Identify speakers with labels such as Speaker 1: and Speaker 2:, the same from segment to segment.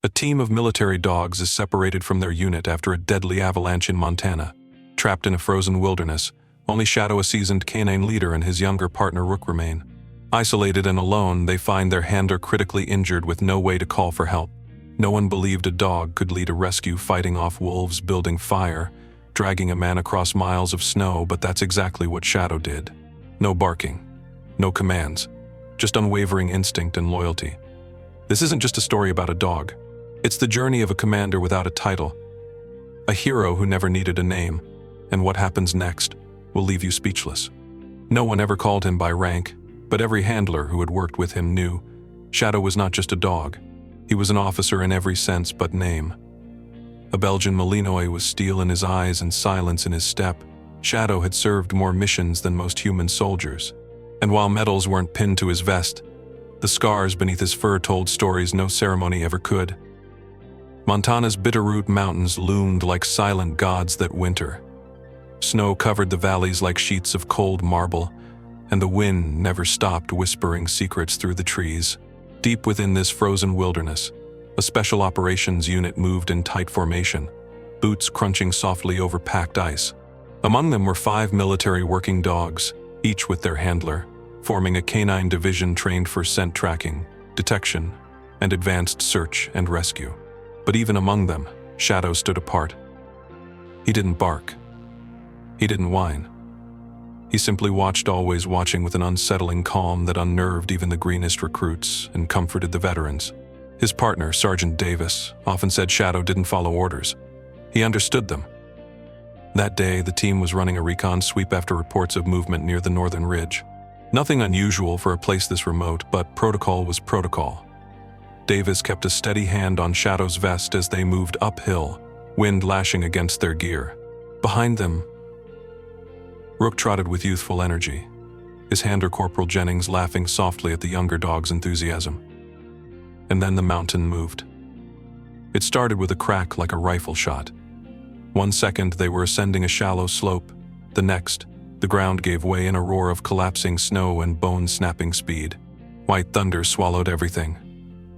Speaker 1: A team of military dogs is separated from their unit after a deadly avalanche in Montana. Trapped in a frozen wilderness, only Shadow, a seasoned canine leader, and his younger partner Rook remain. Isolated and alone, they find their handler critically injured with no way to call for help. No one believed a dog could lead a rescue fighting off wolves, building fire, dragging a man across miles of snow, but that's exactly what Shadow did. No barking, no commands, just unwavering instinct and loyalty. This isn't just a story about a dog. It's the journey of a commander without a title, a hero who never needed a name, and what happens next will leave you speechless. No one ever called him by rank, but every handler who had worked with him knew Shadow was not just a dog. He was an officer in every sense but name. A Belgian Malinois with steel in his eyes and silence in his step, Shadow had served more missions than most human soldiers. And while medals weren't pinned to his vest, the scars beneath his fur told stories no ceremony ever could. Montana's Bitterroot Mountains loomed like silent gods that winter. Snow covered the valleys like sheets of cold marble, and the wind never stopped whispering secrets through the trees. Deep within this frozen wilderness, a special operations unit moved in tight formation, boots crunching softly over packed ice. Among them were 5 military working dogs, each with their handler, forming a canine division trained for scent tracking, detection, and advanced search and rescue. But even among them, Shadow stood apart. He didn't bark. He didn't whine. He simply watched, always watching with an unsettling calm that unnerved even the greenest recruits and comforted the veterans. His partner, Sergeant Davis, often said Shadow didn't follow orders. He understood them. That day, the team was running a recon sweep after reports of movement near the northern ridge. Nothing unusual for a place this remote, but protocol was protocol. Davis kept a steady hand on Shadow's vest as they moved uphill, wind lashing against their gear. Behind them, Rook trotted with youthful energy, his handler Corporal Jennings laughing softly at the younger dog's enthusiasm. And then the mountain moved. It started with a crack like a rifle shot. 1 second they were ascending a shallow slope. The next, the ground gave way in a roar of collapsing snow and bone-snapping speed. White thunder swallowed everything.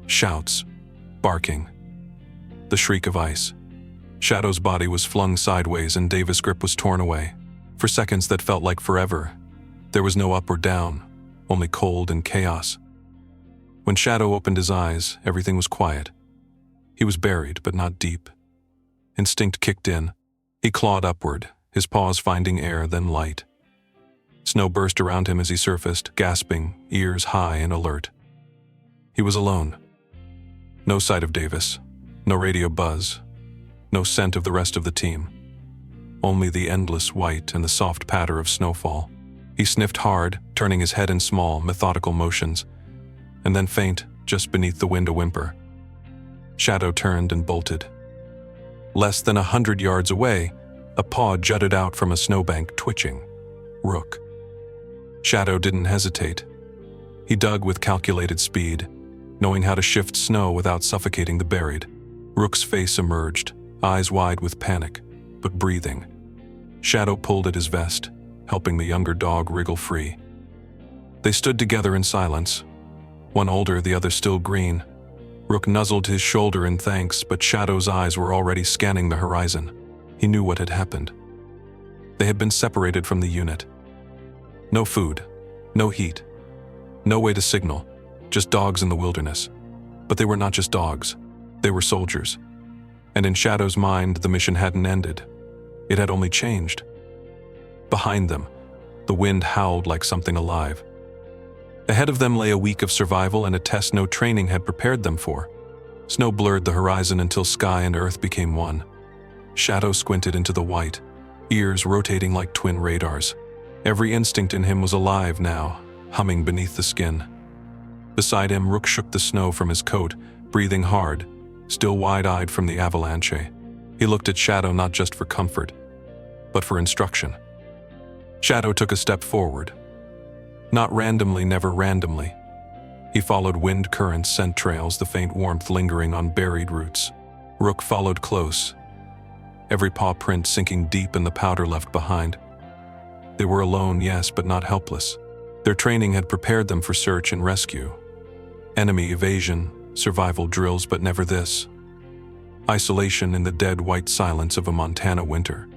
Speaker 1: Shouts, barking, the shriek of ice. Shadow's body was flung sideways and Davis' grip was torn away. For seconds that felt like forever, there was no up or down, only cold and chaos. When Shadow opened his eyes, everything was quiet. He was buried, but not deep. Instinct kicked in. He clawed upward, his paws finding air, then light. Snow burst around him as he surfaced, gasping, ears high and alert. He was alone. No sight of Davis, no radio buzz, no scent of the rest of the team. Only the endless white and the soft patter of snowfall. He sniffed hard, turning his head in small, methodical motions, and then faint, just beneath the wind, a whimper. Shadow turned and bolted. Less than 100 yards away, a paw jutted out from a snowbank, twitching. Rook. Shadow didn't hesitate. He dug with calculated speed, knowing how to shift snow without suffocating the buried. Rook's face emerged, eyes wide with panic, but breathing. Shadow pulled at his vest, helping the younger dog wriggle free. They stood together in silence, one older, the other still green. Rook nuzzled his shoulder in thanks, but Shadow's eyes were already scanning the horizon. He knew what had happened. They had been separated from the unit. No food, no heat, no way to signal, just dogs in the wilderness. But they were not just dogs, they were soldiers. And in Shadow's mind, the mission hadn't ended. It had only changed. Behind them, the wind howled like something alive. Ahead of them lay a week of survival and a test no training had prepared them for. Snow blurred the horizon until sky and earth became one. Shadow squinted into the white, ears rotating like twin radars. Every instinct in him was alive now, humming beneath the skin. Beside him, Rook shook the snow from his coat, breathing hard, still wide-eyed from the avalanche. He looked at Shadow not just for comfort, but for instruction. Shadow took a step forward. Not randomly, never randomly. He followed wind currents, scent trails, the faint warmth lingering on buried roots. Rook followed close, every paw print sinking deep in the powder left behind. They were alone, yes, but not helpless. Their training had prepared them for search and rescue. Enemy evasion, survival drills, but never this. isolation in the dead white silence of a Montana winter.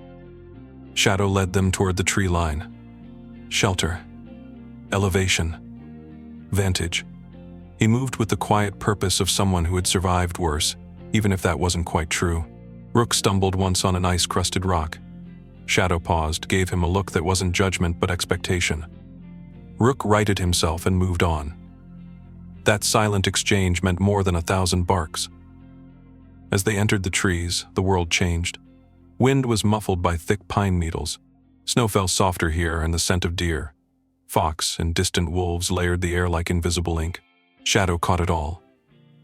Speaker 1: Shadow led them toward the tree line. Shelter. Elevation. Vantage. He moved with the quiet purpose of someone who had survived worse, even if that wasn't quite true. Rook stumbled once on an ice-crusted rock. Shadow paused, gave him a look that wasn't judgment but expectation. Rook righted himself and moved on. That silent exchange meant more than 1,000 barks. As they entered the trees, the world changed. Wind was muffled by thick pine needles. Snow fell softer here, and the scent of deer, fox, and distant wolves layered the air like invisible ink. Shadow caught it all.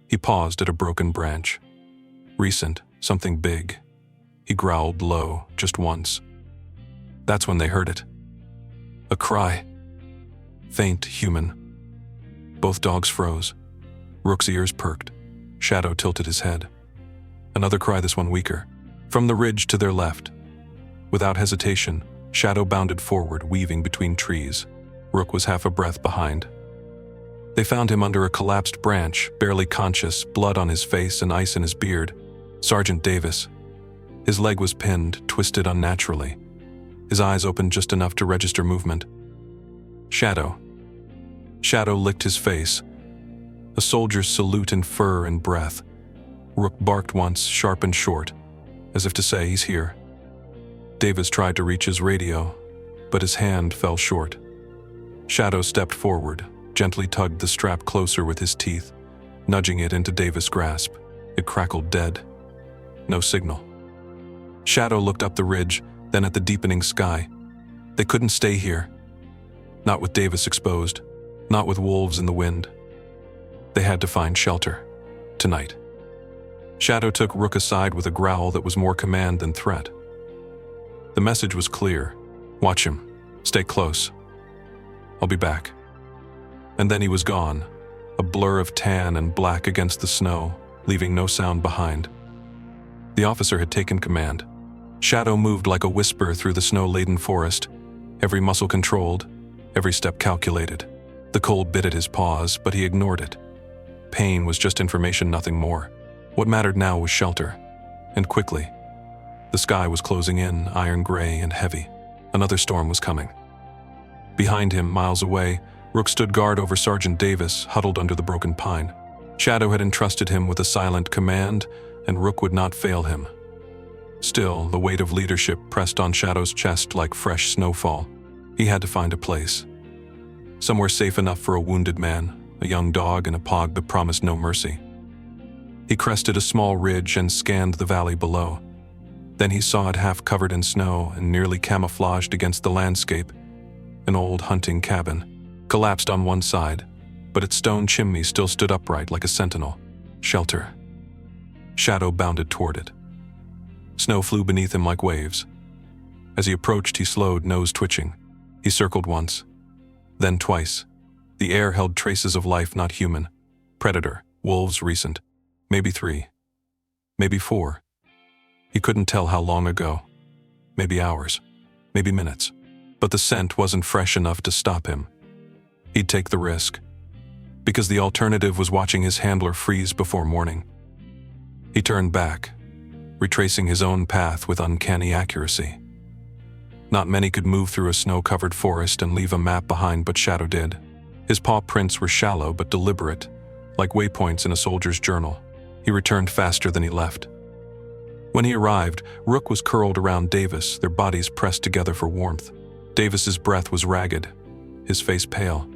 Speaker 1: He paused at a broken branch. Recent, something big. He growled low, just once. That's when they heard it. A cry. Faint, human. Both dogs froze. Rook's ears perked. Shadow tilted his head. Another cry, this one weaker. From the ridge to their left. Without hesitation, Shadow bounded forward, weaving between trees. Rook was half a breath behind. They found him under a collapsed branch, barely conscious, blood on his face and ice in his beard. Sergeant Davis. His leg was pinned, twisted unnaturally. His eyes opened just enough to register movement. Shadow. Shadow licked his face. A soldier's salute in fur and breath. Rook barked once, sharp and short, as if to say he's here. Davis tried to reach his radio, but his hand fell short. Shadow stepped forward, gently tugged the strap closer with his teeth, nudging it into Davis' grasp. It crackled dead. No signal. Shadow looked up the ridge, then at the deepening sky. They couldn't stay here. Not with Davis exposed, not with wolves in the wind. They had to find shelter. Tonight. Shadow took Rook aside with a growl that was more command than threat. The message was clear. Watch him. Stay close. I'll be back. And then he was gone, a blur of tan and black against the snow, leaving no sound behind. The officer had taken command. Shadow moved like a whisper through the snow-laden forest, every muscle controlled, every step calculated. The cold bit at his paws, but he ignored it. Pain was just information, nothing more. What mattered now was shelter, and quickly. The sky was closing in, iron gray and heavy. Another storm was coming. Behind him, miles away, Rook stood guard over Sergeant Davis, huddled under the broken pine. Shadow had entrusted him with a silent command, and Rook would not fail him. Still, the weight of leadership pressed on Shadow's chest like fresh snowfall. He had to find a place. Somewhere safe enough for a wounded man, a young dog, and a pog that promised no mercy. He crested a small ridge and scanned the valley below. Then he saw it half covered in snow and nearly camouflaged against the landscape. An old hunting cabin, collapsed on one side, but its stone chimney still stood upright like a sentinel. Shelter. Shadow bounded toward it. Snow flew beneath him like waves. As he approached, he slowed, nose twitching. He circled once, then twice. The air held traces of life not human. Predator, wolves recent. Maybe 3. Maybe 4. He couldn't tell how long ago. Maybe hours. Maybe minutes. But the scent wasn't fresh enough to stop him. He'd take the risk. Because the alternative was watching his handler freeze before morning. He turned back, retracing his own path with uncanny accuracy. Not many could move through a snow-covered forest and leave a map behind, but Shadow did. His paw prints were shallow but deliberate, like waypoints in a soldier's journal. He returned faster than he left. When he arrived, Rook was curled around Davis, their bodies pressed together for warmth. Davis's breath was ragged, his face pale,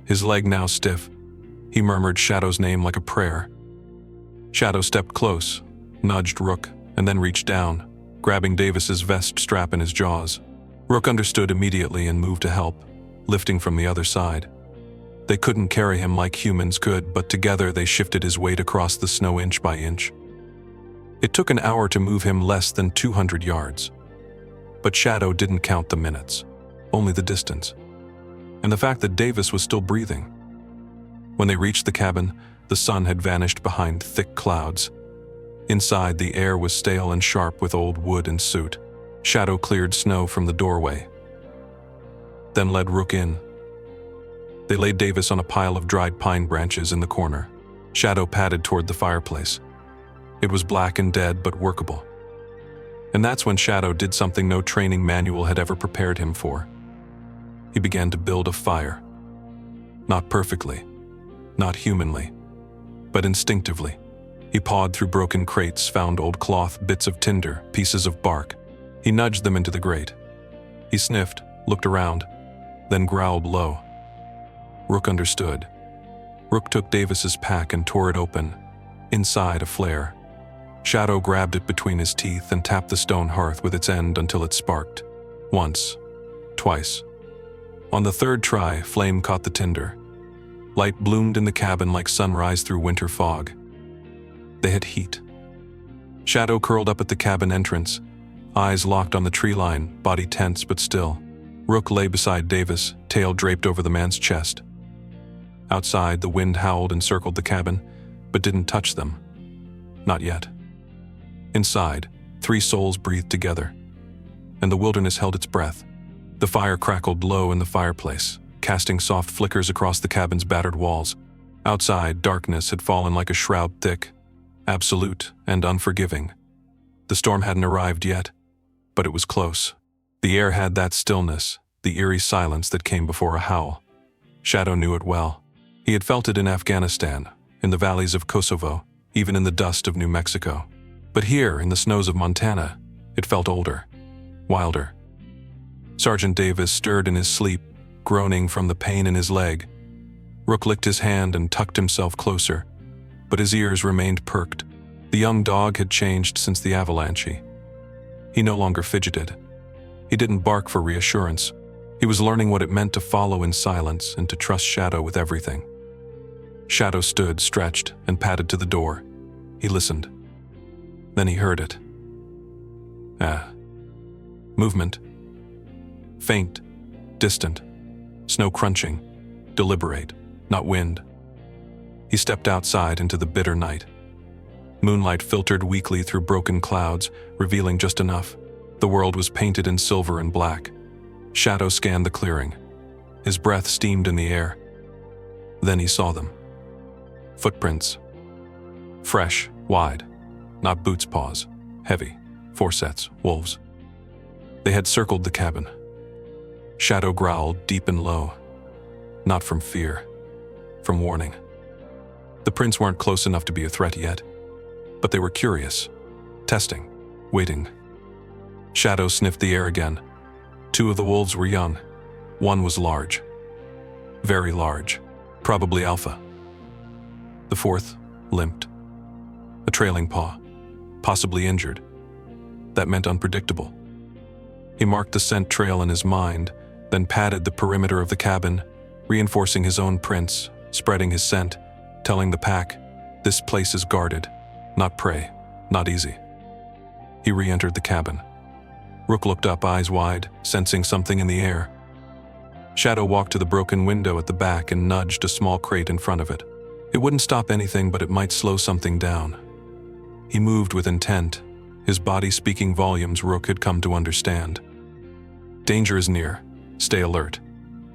Speaker 1: his leg now stiff. He murmured Shadow's name like a prayer. Shadow stepped close, nudged Rook, and then reached down, grabbing Davis's vest strap in his jaws. Rook understood immediately and moved to help, lifting from the other side. They couldn't carry him like humans could, but together they shifted his weight across the snow inch by inch. It took an hour to move him less than 200 yards. But Shadow didn't count the minutes, only the distance, and the fact that Davis was still breathing. When they reached the cabin, the sun had vanished behind thick clouds. Inside, the air was stale and sharp with old wood and soot. Shadow cleared snow from the doorway, then led Rook in. They laid Davis on a pile of dried pine branches in the corner. Shadow padded toward the fireplace. It was black and dead, but workable. And that's when Shadow did something no training manual had ever prepared him for. He began to build a fire. Not perfectly, not humanly, but instinctively. He pawed through broken crates, found old cloth, bits of tinder, pieces of bark. He nudged them into the grate. He sniffed, looked around, then growled low. Rook understood. Rook took Davis's pack and tore it open. Inside, a flare. Shadow grabbed it between his teeth and tapped the stone hearth with its end until it sparked. Once. Twice. On the third try, flame caught the tinder. Light bloomed in the cabin like sunrise through winter fog. They had heat. Shadow curled up at the cabin entrance, eyes locked on the tree line, body tense but still. Rook lay beside Davis, tail draped over the man's chest. Outside, the wind howled and circled the cabin, but didn't touch them. Not yet. Inside, 3 souls breathed together, and the wilderness held its breath. The fire crackled low in the fireplace, casting soft flickers across the cabin's battered walls. Outside, darkness had fallen like a shroud thick, absolute and unforgiving. The storm hadn't arrived yet, but it was close. The air had that stillness, the eerie silence that came before a howl. Shadow knew it well. He had felt it in Afghanistan, in the valleys of Kosovo, even in the dust of New Mexico. But here, in the snows of Montana, it felt older, wilder. Sergeant Davis stirred in his sleep, groaning from the pain in his leg. Rook licked his hand and tucked himself closer, but his ears remained perked. The young dog had changed since the avalanche. He no longer fidgeted. He didn't bark for reassurance. He was learning what it meant to follow in silence and to trust Shadow with everything. Shadow stood, stretched, and padded to the door. He listened. Then he heard it. Movement. Faint, distant, snow crunching, deliberate, not wind. He stepped outside into the bitter night. Moonlight filtered weakly through broken clouds, revealing just enough. The world was painted in silver and black. Shadow scanned the clearing. His breath steamed in the air. Then he saw them. Footprints. Fresh, wide, not boots' paws, heavy, forsets, wolves. They had circled the cabin. Shadow growled deep and low, not from fear, from warning. The prints weren't close enough to be a threat yet, but they were curious, testing, waiting. Shadow sniffed the air again. 2 of the wolves were young. 1 was large. Very large, probably alpha. The 4th limped. A trailing paw, possibly injured. That meant unpredictable. He marked the scent trail in his mind, then patted the perimeter of the cabin, reinforcing his own prints, spreading his scent, telling the pack, this place is guarded, not prey, not easy. He re-entered the cabin. Rook looked up, eyes wide, sensing something in the air. Shadow walked to the broken window at the back and nudged a small crate in front of it. It wouldn't stop anything, but it might slow something down. He moved with intent, his body speaking volumes Rook had come to understand. Danger is near. Stay alert.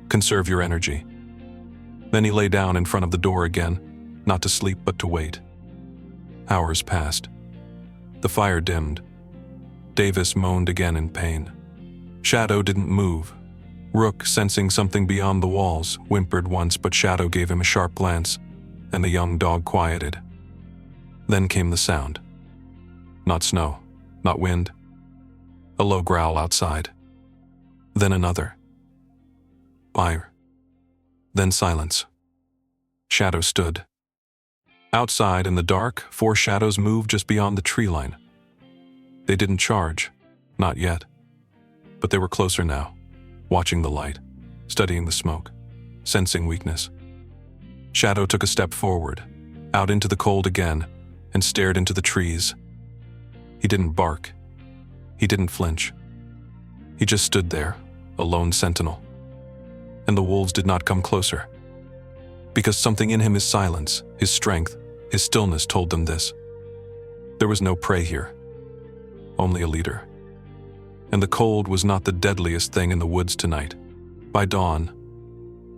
Speaker 1: Conserve your energy. Then he lay down in front of the door again, not to sleep but to wait. Hours passed. The fire dimmed. Davis moaned again in pain. Shadow didn't move. Rook, sensing something beyond the walls, whimpered once, but Shadow gave him a sharp glance, and the young dog quieted. Then came the sound. Not snow, not wind. A low growl outside. Then another. Fire. Then silence. Shadow stood. Outside in the dark, 4 shadows moved just beyond the tree line. They didn't charge, not yet. But they were closer now, watching the light, studying the smoke, sensing weakness. Shadow took a step forward, out into the cold again, and stared into the trees. He didn't bark. He didn't flinch. He just stood there, a lone sentinel. And the wolves did not come closer. Because something in him, his silence, his strength, his stillness told them this. There was no prey here. Only a leader. And the cold was not the deadliest thing in the woods tonight. By dawn,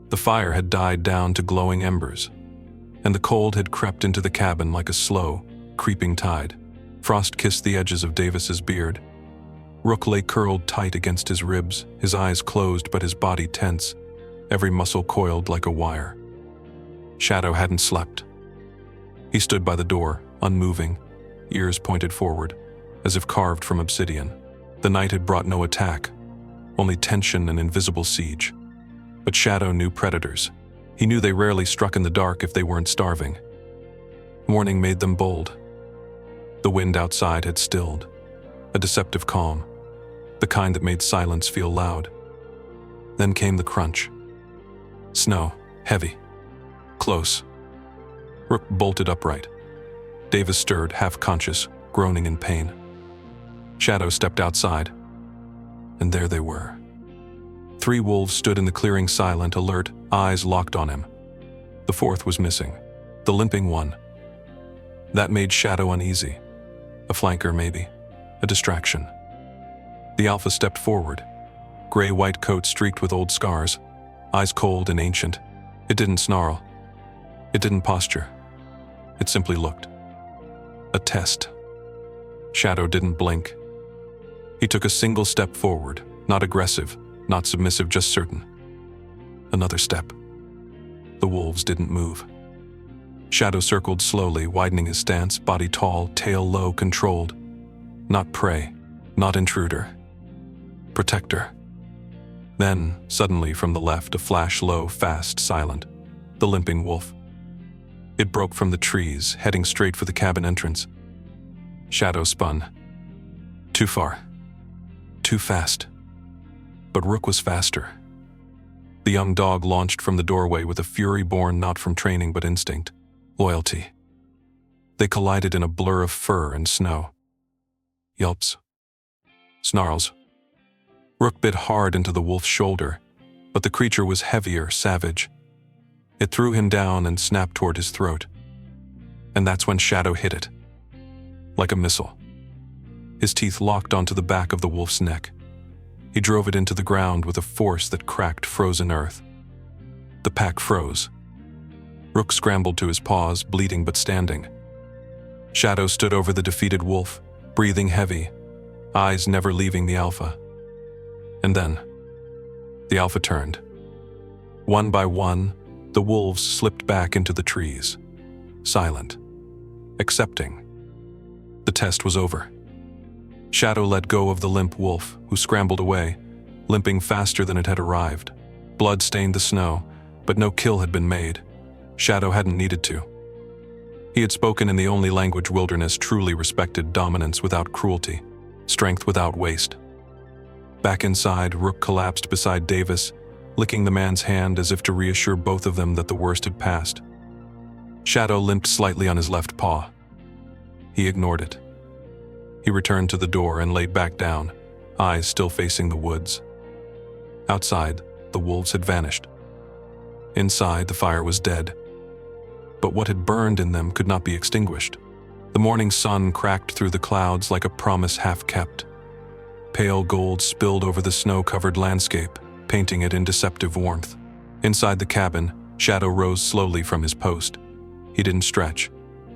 Speaker 1: the fire had died down to glowing embers, and the cold had crept into the cabin like a slow, creeping tide. Frost kissed the edges of Davis's beard. Rook lay curled tight against his ribs, his eyes closed but his body tense, every muscle coiled like a wire. Shadow hadn't slept. He stood by the door, unmoving, ears pointed forward, as if carved from obsidian. The night had brought no attack, only tension and invisible siege. But Shadow knew predators. He knew they rarely struck in the dark if they weren't starving. Morning made them bold. The wind outside had stilled, a deceptive calm, the kind that made silence feel loud. Then came the crunch. Snow, heavy, close. Rook bolted upright. Davis stirred, half-conscious, groaning in pain. Shadow stepped outside, and there they were. 3 wolves stood in the clearing, silent, alert, eyes locked on him. The 4th was missing, the limping one. That made Shadow uneasy. A flanker, maybe. A distraction. The alpha stepped forward, gray-white coat streaked with old scars, eyes cold and ancient. It didn't snarl. It didn't posture. It simply looked. A test. Shadow didn't blink. He took a single step forward, not aggressive, not submissive, just certain. Another step. The wolves didn't move. Shadow circled slowly, widening his stance, body tall, tail low, controlled. Not prey, not intruder. Protector. Then, suddenly from the left, a flash, low, fast, silent. The limping wolf. It broke from the trees, heading straight for the cabin entrance. Shadow spun. Too far. Too fast. But Rook was faster. The young dog launched from the doorway with a fury born not from training but instinct. Loyalty. They collided in a blur of fur and snow. Yelps. Snarls. Rook bit hard into the wolf's shoulder, but the creature was heavier, savage. It threw him down and snapped toward his throat. And that's when Shadow hit it. Like a missile. His teeth locked onto the back of the wolf's neck. He drove it into the ground with a force that cracked frozen earth. The pack froze. Rook scrambled to his paws, bleeding but standing. Shadow stood over the defeated wolf, breathing heavy, eyes never leaving the alpha. And then, the alpha turned. One by one, the wolves slipped back into the trees, silent, accepting. The test was over. Shadow let go of the limp wolf, who scrambled away, limping faster than it had arrived. Blood stained the snow, but no kill had been made. Shadow hadn't needed to. He had spoken in the only language Wilderness truly respected: dominance without cruelty, strength without waste. Back inside, Rook collapsed beside Davis, licking the man's hand as if to reassure both of them that the worst had passed. Shadow limped slightly on his left paw. He ignored it. He returned to the door and laid back down, eyes still facing the woods. Outside, the wolves had vanished. Inside, the fire was dead. But what had burned in them could not be extinguished. The morning sun cracked through the clouds like a promise half-kept. Pale gold spilled over the snow-covered landscape, painting it in deceptive warmth. Inside the cabin, Shadow rose slowly from his post. He didn't stretch.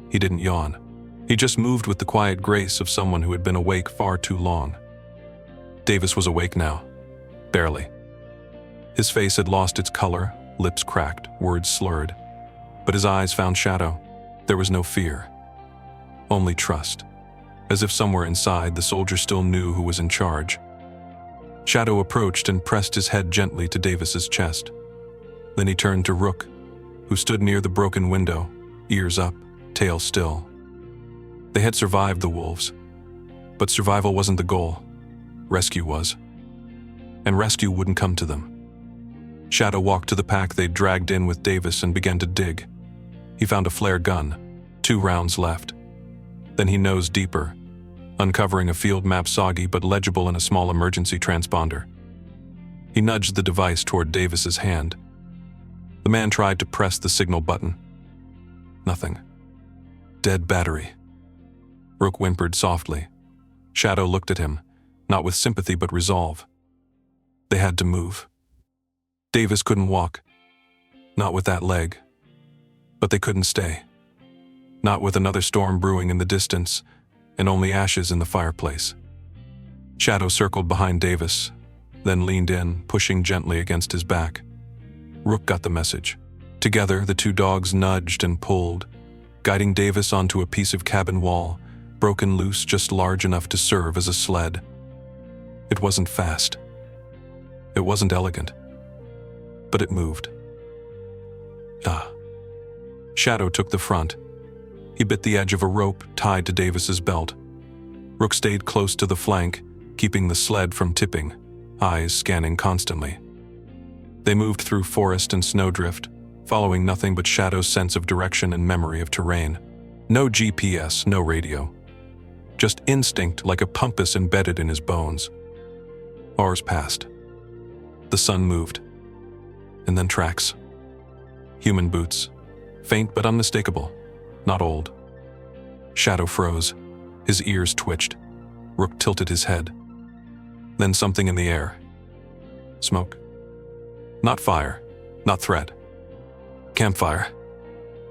Speaker 1: He didn't yawn. He just moved with the quiet grace of someone who had been awake far too long. Davis was awake now. Barely. His face had lost its color, lips cracked, words slurred. But his eyes found Shadow. There was no fear. Only trust. As if somewhere inside, the soldier still knew who was in charge. Shadow approached and pressed his head gently to Davis's chest. Then he turned to Rook, who stood near the broken window, ears up, tail still. They had survived the wolves. But survival wasn't the goal. Rescue was. And rescue wouldn't come to them. Shadow walked to the pack they'd dragged in with Davis and began to dig. He found a flare gun, 2 rounds left. Then he nosed deeper, uncovering a field map soggy but legible in a small emergency transponder. He nudged the device toward Davis's hand. The man tried to press the signal button. Nothing. Dead battery. Rook whimpered softly. Shadow looked at him, not with sympathy but resolve. They had to move. Davis couldn't walk. Not with that leg. But they couldn't stay. not with another storm brewing in the distance and only ashes in the fireplace. Shadow circled behind Davis, then leaned in, pushing gently against his back. Rook got the message. Together, the two dogs nudged and pulled, guiding Davis onto a piece of cabin wall, broken loose just large enough to serve as a sled. It wasn't fast. It wasn't elegant. But it moved. Shadow took the front. He bit the edge of a rope tied to Davis's belt. Rook stayed close to the flank, keeping the sled from tipping, eyes scanning constantly. They moved through forest and snowdrift, following nothing but Shadow's sense of direction and memory of terrain. No GPS, no radio. Just instinct like a pampas embedded in his bones. Hours passed. The sun moved. And then tracks. Human boots. Faint but unmistakable. Not old. Shadow froze. His ears twitched. Rook tilted his head. Then something in the air. Smoke. Not fire. Not threat. Campfire.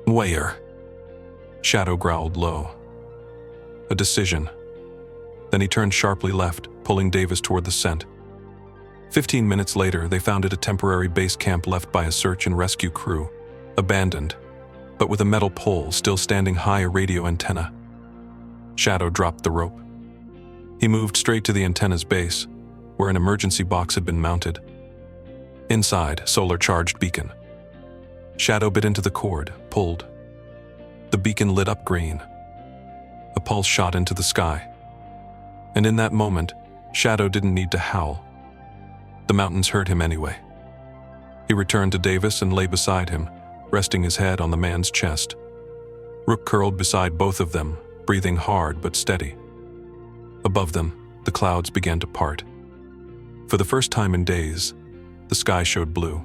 Speaker 1: Where? Shadow growled low. A decision. Then he turned sharply left, pulling Davis toward the scent. 15 minutes later, they found it a temporary base camp left by a search and rescue crew. Abandoned, but with a metal pole still standing high a radio antenna. Shadow dropped the rope. He moved straight to the antenna's base, where an emergency box had been mounted. Inside, solar-charged beacon. Shadow bit into the cord, pulled. The beacon lit up green. A pulse shot into the sky. And in that moment, Shadow didn't need to howl. The mountains heard him anyway. He returned to Davis and lay beside him, resting his head on the man's chest. Rook curled beside both of them, breathing hard but steady. Above them, the clouds began to part. For the first time in days, the sky showed blue.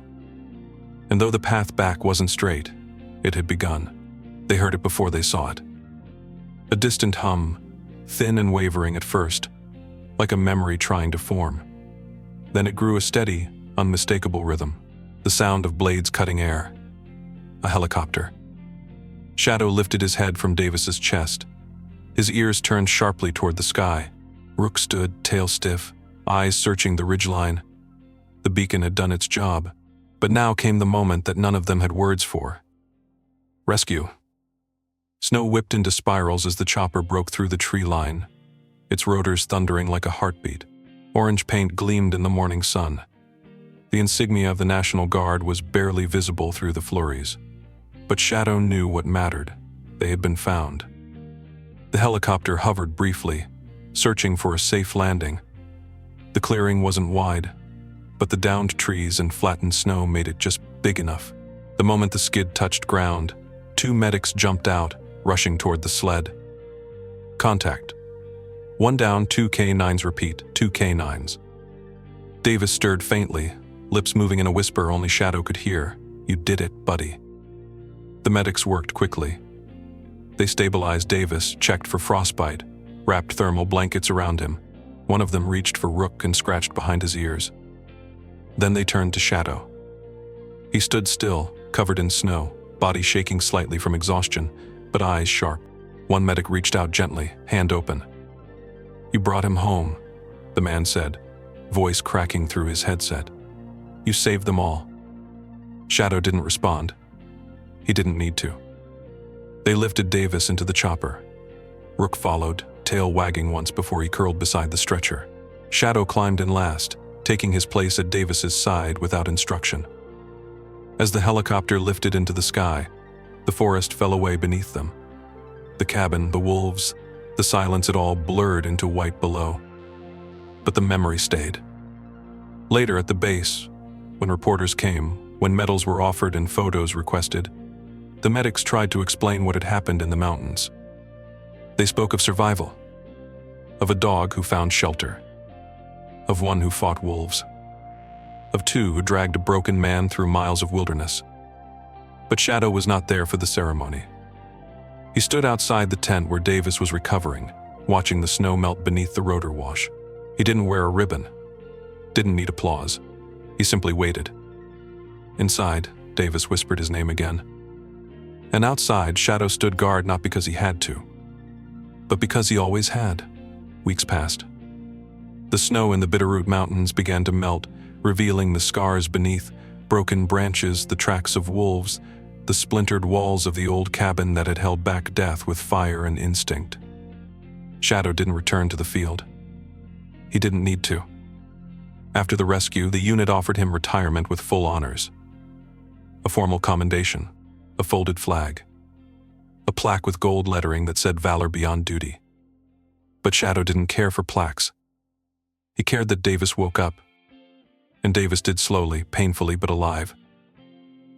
Speaker 1: And though the path back wasn't straight, it had begun. They heard it before they saw it. A distant hum, thin and wavering at first, like a memory trying to form. Then it grew a steady, unmistakable rhythm, the sound of blades cutting air. A helicopter. Shadow lifted his head from Davis's chest. His ears turned sharply toward the sky. Rook stood, tail stiff, eyes searching the ridgeline. The beacon had done its job, but now came the moment that none of them had words for. Rescue. Snow whipped into spirals as the chopper broke through the tree line, its rotors thundering like a heartbeat. Orange paint gleamed in the morning sun. The insignia of the National Guard was barely visible through the flurries. But Shadow knew what mattered. They had been found. The helicopter hovered briefly, searching for a safe landing. The clearing wasn't wide, but the downed trees and flattened snow made it just big enough. The moment the skid touched ground, two medics jumped out, rushing toward the sled. Contact. 1 down, 2 K9s, repeat, 2 K9s. Davis stirred faintly, lips moving in a whisper only Shadow could hear. You did it, buddy. The medics worked quickly. They stabilized Davis, checked for frostbite, wrapped thermal blankets around him. One of them reached for Rook and scratched behind his ears. Then they turned to Shadow. He stood still, covered in snow, body shaking slightly from exhaustion, but eyes sharp. One medic reached out gently, hand open. You brought him home, the man said, voice cracking through his headset. You saved them all. Shadow didn't respond. He didn't need to. They lifted Davis into the chopper. Rook followed, tail wagging once before he curled beside the stretcher. Shadow climbed in last, taking his place at Davis's side without instruction. As the helicopter lifted into the sky, the forest fell away beneath them. The cabin, the wolves, the silence, it all blurred into white below. But the memory stayed. Later at the base, when reporters came, when medals were offered and photos requested, the medics tried to explain what had happened in the mountains. They spoke of survival, of a dog who found shelter, of one who fought wolves, of two who dragged a broken man through miles of wilderness. But Shadow was not there for the ceremony. He stood outside the tent where Davis was recovering, watching the snow melt beneath the rotor wash. He didn't wear a ribbon, didn't need applause. He simply waited. Inside, Davis whispered his name again. And outside, Shadow stood guard not because he had to, but because he always had. Weeks passed. The snow in the Bitterroot Mountains began to melt, revealing the scars beneath, broken branches, the tracks of wolves, the splintered walls of the old cabin that had held back death with fire and instinct. Shadow didn't return to the field. He didn't need to. After the rescue, the unit offered him retirement with full honors. A formal commendation, a folded flag, a plaque with gold lettering that said valor beyond duty. But Shadow didn't care for plaques. He cared that Davis woke up. And Davis did slowly, painfully, but alive.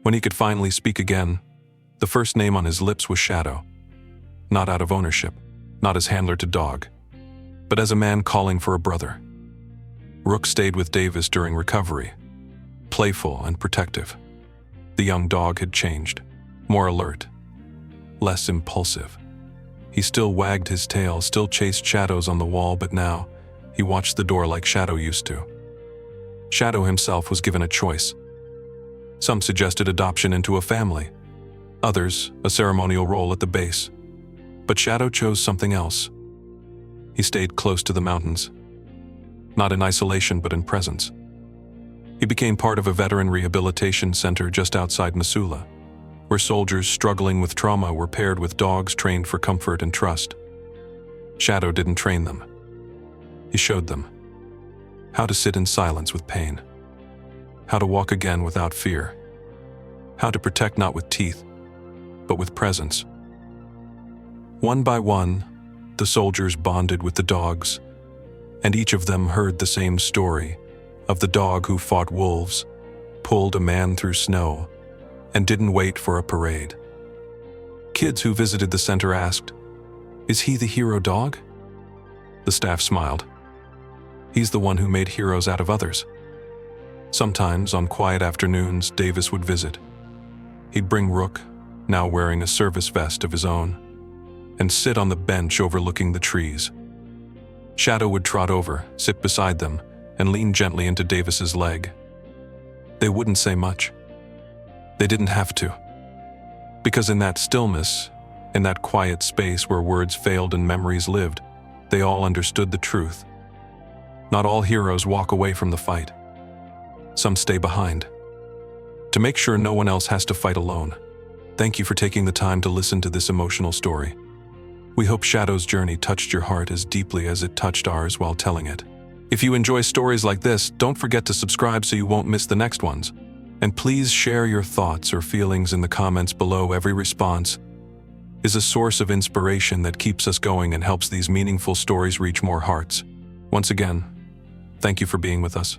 Speaker 1: When he could finally speak again, the first name on his lips was Shadow. Not out of ownership, not as handler to dog, but as a man calling for a brother. Rook stayed with Davis during recovery, playful and protective. The young dog had changed, more alert, less impulsive. He still wagged his tail, still chased shadows on the wall, but now he watched the door like Shadow used to. Shadow himself was given a choice. Some suggested adoption into a family, others a ceremonial role at the base. But Shadow chose something else. He stayed close to the mountains, not in isolation but in presence. He became part of a veteran rehabilitation center just outside Missoula, where soldiers struggling with trauma were paired with dogs trained for comfort and trust. Shadow didn't train them. He showed them how to sit in silence with pain, how to walk again without fear, how to protect not with teeth, but with presence. One by one, the soldiers bonded with the dogs, and each of them heard the same story of the dog who fought wolves, pulled a man through snow, and didn't wait for a parade. Kids who visited the center asked, "Is he the hero dog?" The staff smiled. He's the one who made heroes out of others. Sometimes, on quiet afternoons, Davis would visit. He'd bring Rook, now wearing a service vest of his own, and sit on the bench overlooking the trees. Shadow would trot over, sit beside them, and lean gently into Davis's leg. They wouldn't say much. They didn't have to. Because in that stillness, in that quiet space where words failed and memories lived, they all understood the truth. Not all heroes walk away from the fight. Some stay behind, to make sure no one else has to fight alone. Thank you for taking the time to listen to this emotional story. We hope Shadow's journey touched your heart as deeply as it touched ours while telling it. If you enjoy stories like this, don't forget to subscribe so you won't miss the next ones. And please share your thoughts or feelings in the comments below. Every response is a source of inspiration that keeps us going and helps these meaningful stories reach more hearts. Once again, thank you for being with us.